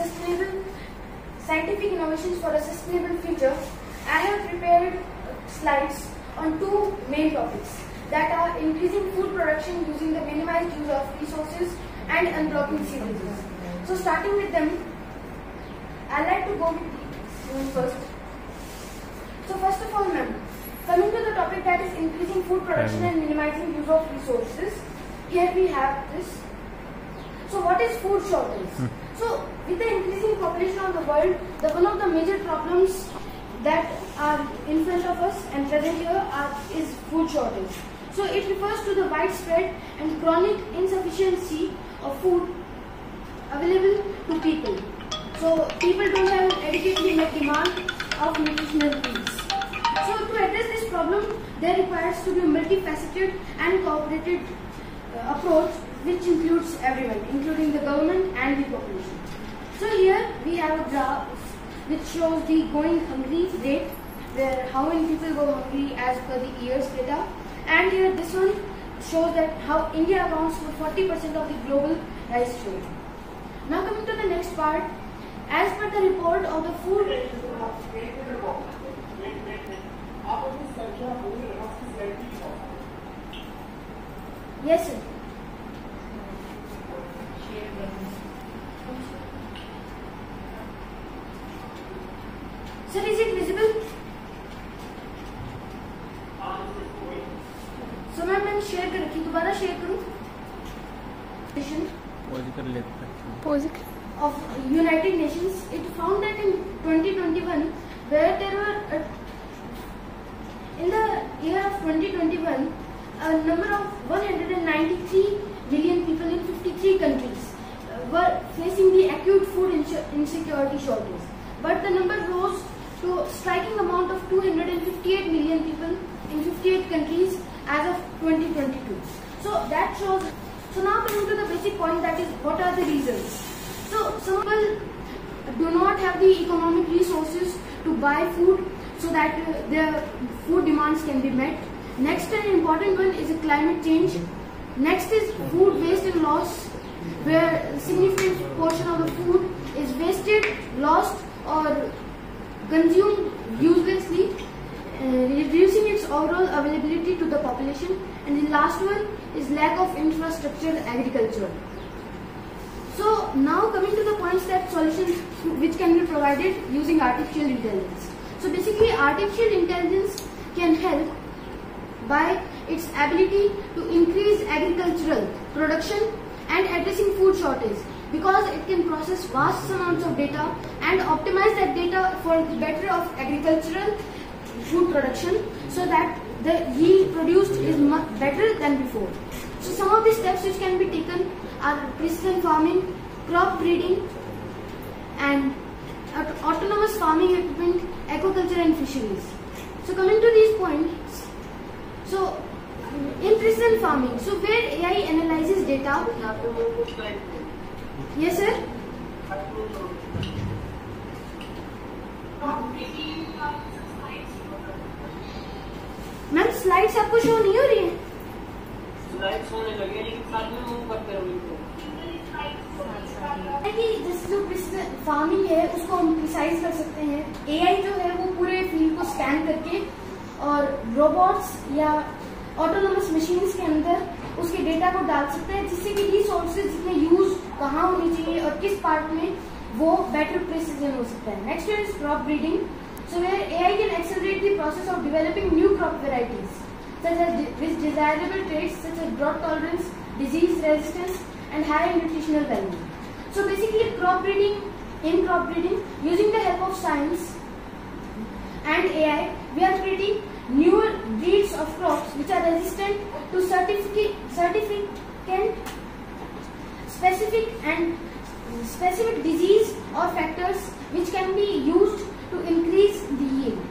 sustainable scientific innovations for a sustainable future, I have prepared slides on two main topics that are increasing food production using the minimized use of resources and unblocking sewages. So starting with them, I like to go with the first. So first of all, ma'am, coming to the topic that is increasing food production and minimizing use of resources, here we have this. So what is food shortage? So with the increasing population of the world, one of the major problems that are in front of us and present here is food shortage. So it refers to the widespread and chronic insufficiency of food available to people. So people don't have adequately met demand of nutritional needs. So to address this problem, there requires to be a multifaceted and cooperative approach which includes everyone, including the government and the population. So here we have a graph which shows the going hungry rate, where how many people go hungry as per the year's data, and here this one shows that how India accounts for 40% of the global rice trade. Now coming to the next part, as per the report of the food. Yes, sir. Sir, is it visible? So मैं share कर रखी, दोबारा share करूँ? Of United Nations, it found that in 2021, where there were in the year of 2021, a number of 193 million people in 53 countries were facing the acute food insecurity shortage. But the number rose to a striking amount of 258 million people in 58 countries as of 2022. So that shows. So now coming to the basic point, that is what are the reasons. So some people do not have the economic resources to buy food so that their food demands can be met. Next, an important one is climate change. Next is food waste and loss, where a significant portion of the food is wasted, lost or consumed uselessly, reducing its overall availability to the population. And the last one is lack of infrastructure agriculture. So now coming to the points that solutions which can be provided using artificial intelligence. So basically artificial intelligence can help by its ability to increase agricultural production and addressing food shortage, because it can process vast amounts of data and optimize that data for the better of agricultural food production, so that the yield produced is much better than before. So some of the steps which can be taken are precision farming, crop breeding, and autonomous farming equipment, aquaculture and fisheries. So coming to these points, so in precision farming, so where AI analyzes data. Yes, sir. Ma'am slides आपको show नहीं हो रही है? Slides होने लगे लेकिन साथ में मूव करते रहो। जो फार्मिंग है उसको हम प्रिसाइज कर सकते हैं। एआई जो है वो पूरे फील्ड को स्कैन करके और रोबोट्स या ऑटोनोमस मशीन्स के अंदर उसके डेटा को डाल सकते हैं, जिससे कि रिसोर्सेज में यूज कहाँ होनी चाहिए और किस पार्ट में वो बेटर प्रिसीजन हो सकता है। Next is crop breeding, so where AI can accelerate the process of developing new crop varieties such as with desirable traits such as drought tolerance, disease resistance and higher nutritional value. So basically in crop breeding, using the help of science and AI, we are creating newer breeds of crops which are resistant to specific disease or factors which can be used to increase the yield.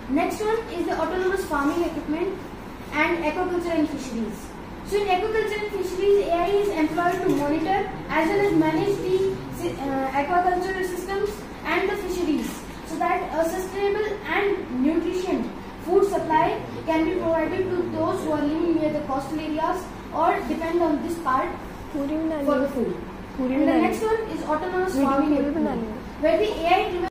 Next one is the autonomous farming equipment and aquaculture and fisheries. So in aquaculture and fisheries, AI is employed to monitor as well as manage the aquaculture systems and the fisheries, so that a sustainable and nutrition food supply can be provided to those who are living near the coastal areas or depend on this part for the food. And the next one is autonomous farming, where the AI driven